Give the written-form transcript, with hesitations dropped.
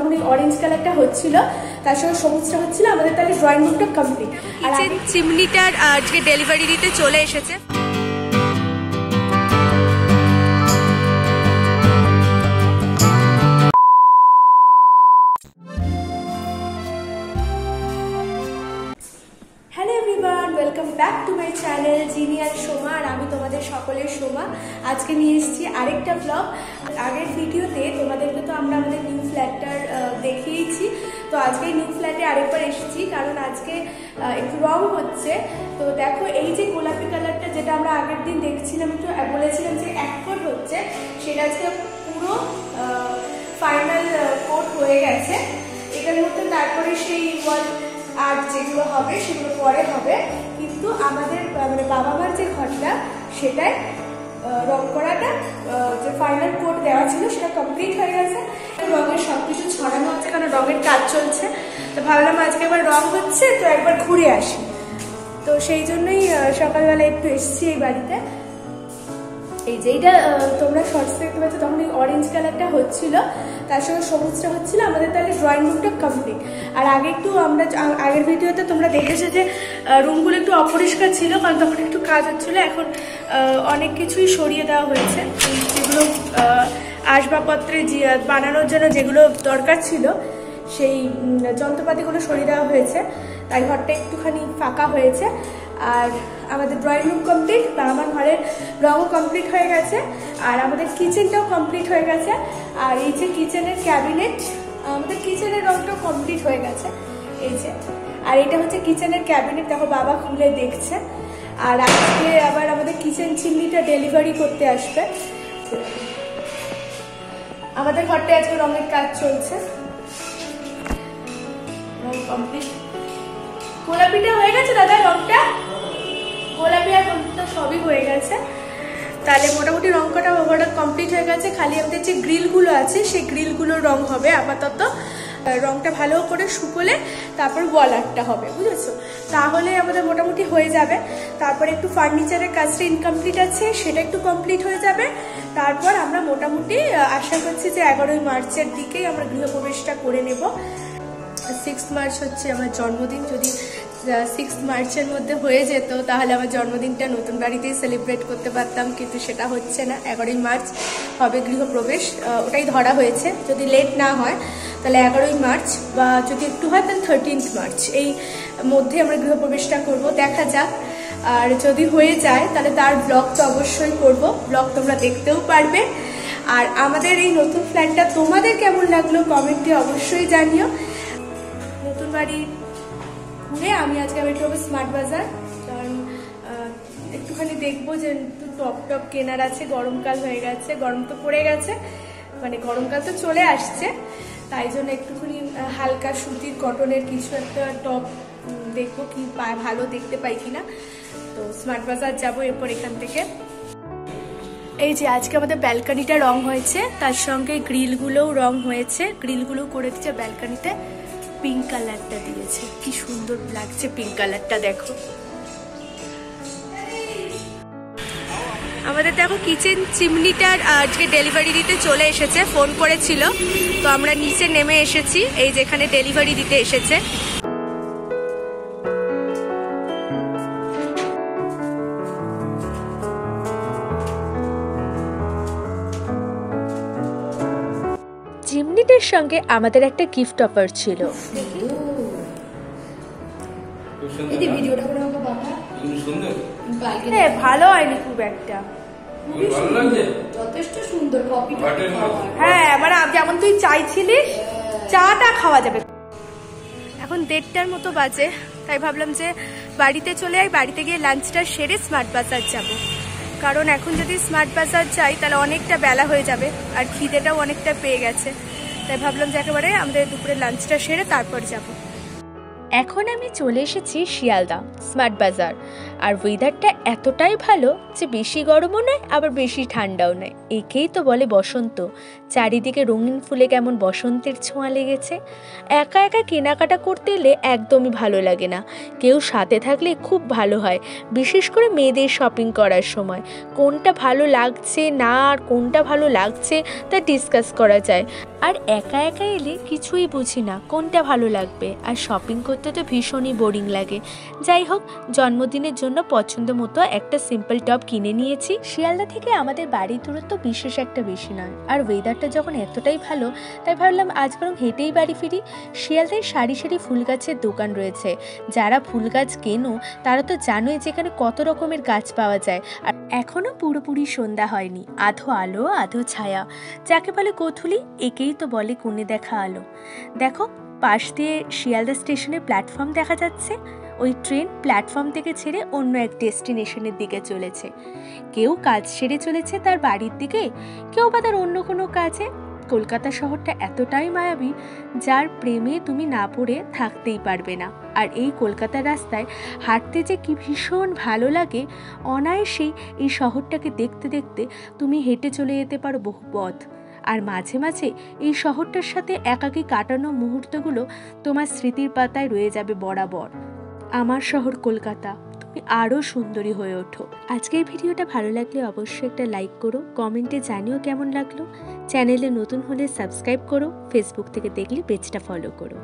তখন এই অরেঞ্জ কালারটা হচ্ছিল, তার সঙ্গে সবুজটা হচ্ছিল, আমাদের তাহলে ড্রয়িং রুমটা কমপ্লিট। আর চিমনিটার আজকে ডেলিভারি দিতে চলে এসেছে। Hello everyone, welcome back to my channel Jini আর সোমা। আর আমি তোমাদের সকলের সোমা। আজকে নিয়ে এসেছি আরেকটা ব্লগ। আগের ভিডিওতে তোমাদেরকে তো আমরা আমাদের নিউ ফ্ল্যাটটার দেখিয়েছি, তো আজকে নিউ ফ্ল্যাটে আরেকবার এসেছি, কারণ আজকে একটু রং হচ্ছে। তো দেখো, এই যে গোলাপি কালারটা যেটা আমরা আগের দিন দেখছিলাম, একটু বলেছিলাম যে এক কোট হচ্ছে, সেটা আজকে পুরো ফাইনাল কোট হয়ে গেছে। এটার মধ্যে তারপরে সেই ওয়াল আর যেগুলো হবে সেগুলো পরে হবে, কিন্তু আমাদের মানে বাবা মার যে ঘরটা সেটায় রং করাটা যে ফাইনাল কোট দেওয়া ছিল সেটা কমপ্লিট হয়ে গেছে। রঙের সব কিছু ছড়ানো হচ্ছে, কারণ রঙের কাজ চলছে। তো ভাবলাম আজকে একবার রং হচ্ছে, তো একবার ঘুরে আসি। তো সেই জন্যই সকালবেলা একটু এসেছি এই বাড়িতে। এই যে এইটা তোমরা শর্টস দেখতে পাচ্ছ, তখন এই অরেঞ্জ কালারটা হচ্ছিল, তার সঙ্গে সবুজটা হচ্ছিল, আমাদের তাহলে ড্রয়িং রুমটা কমপ্লিট। আর আগে একটু আমরা আগের ভিডিওতে তোমরা দেখেছো যে রুমগুলো একটু অপরিষ্কার ছিল, কারণ তখন একটু কাজ হচ্ছিলো। এখন অনেক কিছুই সরিয়ে দেওয়া হয়েছে, যেগুলো আসবাবপত্রে বানানোর জন্য যেগুলো দরকার ছিল সেই যন্ত্রপাতিগুলো সরিয়ে দেওয়া হয়েছে, তাই ঘরটা একটুখানি ফাঁকা হয়েছে। আর আমাদের ড্রয়িং রুম কমপ্লিট, বা আমার ঘরের রঙও কমপ্লিট হয়ে গেছে, আর আমাদের কিচেনটাও কমপ্লিট হয়ে গেছে। আর এই যে কিচেনের ক্যাবিনেট, আমাদের কিচেনের রঙটাও কমপ্লিট হয়ে গেছে, এই যে। আর এটা হচ্ছে কিচেনের ক্যাবিনেট, দেখো বাবা খুলে দেখছে। আর আজকে আবার আমাদের কিচেন চিমনিটা ডেলিভারি করতে আসবে। আমাদের ঘরটায় আজকে রঙের কাজ চলছে, রং কমপ্লিট। গোলাপিটা হয়ে গেছে দাদা, রংটা গোলাপি আর হলুদটা সবই হয়ে গেছে। তাহলে মোটামুটি রং কটা ওভারটা কমপ্লিট হয়ে গেছে। খালি আমাদের যে গ্রিলগুলো আছে সেই গ্রিলগুলোর রং হবে আপাতত। রংটা ভালো করে শুকোলে তারপর ওয়াল আর্টটা হবে, বুঝেছো? তাহলে আমাদের মোটামুটি হয়ে যাবে। তারপর একটু ফার্নিচারের কাজটা ইনকমপ্লিট আছে, সেটা একটু কমপ্লিট হয়ে যাবে। তারপর আমরা মোটামুটি আশা করছি যে 11ই মার্চের দিকেই আমরা গৃহপ্রবেশটা করে নেব। 6 মার্চ হচ্ছে আমার জন্মদিন। যদি 6 মার্চের মধ্যে হয়ে যেত তাহলে আমার জন্মদিনটা নতুন বাড়িতেই সেলিব্রেট করতে পারতাম, কিন্তু সেটা হচ্ছে না। 11ই মার্চ হবে গৃহপ্রবেশ, ওটাই ধরা হয়েছে। যদি লেট না হয় তাহলে 11ই মার্চ, বা যদি একটু হয় তাহলে 13th মার্চ, এই মধ্যে আমরা গৃহপ্রবেশটা করব। দেখা যাক। আর যদি হয়ে যায় তাহলে তার ব্লগ তো অবশ্যই করব, ব্লগ তোমরা দেখতেও পারবে। আর আমাদের এই নতুন ফ্ল্যাটটা তোমাদের কেমন লাগলো কমেন্টে অবশ্যই জানিও। নতুন বাড়ি ঘুরে আমি আজকে একটু হবে স্মার্ট বাজার, কারণ একটুখানি দেখবো যে একটু টপ কেনার আছে। গরমকাল হয়ে গেছে, গরম তো পড়ে গেছে, মানে গরমকাল তো চলে আসছে, তাই জন্য একটুখানি হালকা সুতির কটনের কিছু একটা টপ দেখবো কি ভালো দেখতে পাই কিনা। তো স্মার্ট বাজার যাবো এরপর এখান থেকে। এই যে আজকে আমাদের ব্যালকনিটা রং হয়েছে, তার সঙ্গে গ্রিলগুলোও রং হয়েছে। গ্রিলগুলো করে দিচ্ছে, ব্যালকনিতে পিঙ্ক কালারটা দিয়েছে, কি সুন্দর লাগছে পিঙ্ক কালারটা, দেখো। আমাদের দেখো কিচেন চিমনিটার আজকে ডেলিভারি দিতে চলে এসেছে, ফোন করেছিল, তো আমরা নিচে নেমে এসেছি। এই যেখানে ডেলিভারি দিতে এসেছে। চিমনিটার সঙ্গে আমাদের একটা গিফট অফার ছিল। ভালো হয়নি খুব একটা, যথেষ্ট সুন্দর কপি। হ্যাঁ, এবার যেমন তুই চাইছিলিস চাটা খাওয়া যাবে। এখন 1:30টার মতো বাজে, তাই ভাবলাম যে বাড়িতে চলে যাই, বাড়িতে গিয়ে লাঞ্চটা সেরে স্মার্ট বাজার যাব। কারণ এখন যদি স্মার্ট বাজার যাই তাহলে অনেকটা বেলা হয়ে যাবে, আর খিদেটাও অনেকটা পেয়ে গেছে। তাই ভাবলাম যে একেবারে আমাদের দুপুরে লাঞ্চটা সেরে তারপর যাব। এখন আমি চলে এসেছি শিয়ালদা স্মার্ট বাজার। আর ওয়েদারটা এতটাই ভালো যে বেশি গরমও নয় আবার বেশি ঠান্ডাও নয়। একেই তো বলে বসন্ত। চারিদিকে রঙিন ফুলে কেমন বসন্তের ছোঁয়া লেগেছে। একা একা কেনাকাটা করতে এলে একদমই ভালো লাগে না, কেউ সাথে থাকলে খুব ভালো হয়, বিশেষ করে মেয়েদের শপিং করার সময়। কোনটা ভালো লাগছে না আর কোনটা ভালো লাগছে তা ডিসকাস করা যায়। আর একা একা এলে কিছুই বুঝি না কোনটা ভালো লাগবে, আর শপিং করতে তো ভীষণই বোরিং লাগে। যাই হোক, জন্মদিনের জন্য পছন্দ মতো একটা সিম্পল টপ কিনে নিয়েছি। শিয়ালদা থেকে আমাদের বাড়ির দূরত্ব বিশেষ একটা বেশি নয়, আর ওয়েদারটা যখন এতটাই ভালো তাই ভাবলাম আজ বরং হেঁটেই বাড়ি ফিরি। শিয়ালদায় সারি সারি ফুল গাছের দোকান রয়েছে। যারা ফুল গাছ কেনো তারা তো জানোই যেখানে কত রকমের গাছ পাওয়া যায়। আর এখনও পুরোপুরি সন্ধ্যা হয়নি, আধো আলো আধো ছায়া, যাকে বলে গোধূলি, একেই তো বলে কোণে দেখা আলো। দেখো, পাশ দিয়ে শিয়ালদা স্টেশনের প্ল্যাটফর্ম দেখা যাচ্ছে। ওই ট্রেন প্ল্যাটফর্ম থেকে ছেড়ে অন্য এক ডেস্টিনেশনের দিকে চলেছে। কেউ কাজ সেরে চলেছে তার বাড়ির দিকে, কেউ বা তার অন্য কোনো কাজে। কলকাতা শহরটা এতটাই মায়াবী যার প্রেমে তুমি না পড়ে থাকতেই পারবে না। আর এই কলকাতার রাস্তায় হাঁটতে যে কি ভীষণ ভালো লাগে। অনায়াসেই এই শহরটাকে দেখতে দেখতে তুমি হেঁটে চলে যেতে পারো বহু পথ। আর মাঝে মাঝে এই শহরটার সাথে একাকী কাটানো মুহূর্তগুলো তোমার স্মৃতির পাতায় রয়ে যাবে বরাবর। আমার শহর কলকাতা, তুমি আরও সুন্দরী হয়ে ওঠো। আজকের ভিডিওটা ভালো লাগলে অবশ্যই একটা লাইক করো, কমেন্টে জানিও কেমন লাগলো। চ্যানেলে নতুন হলে সাবস্ক্রাইব করো, ফেসবুক থেকে দেখলে পেজটা ফলো করো।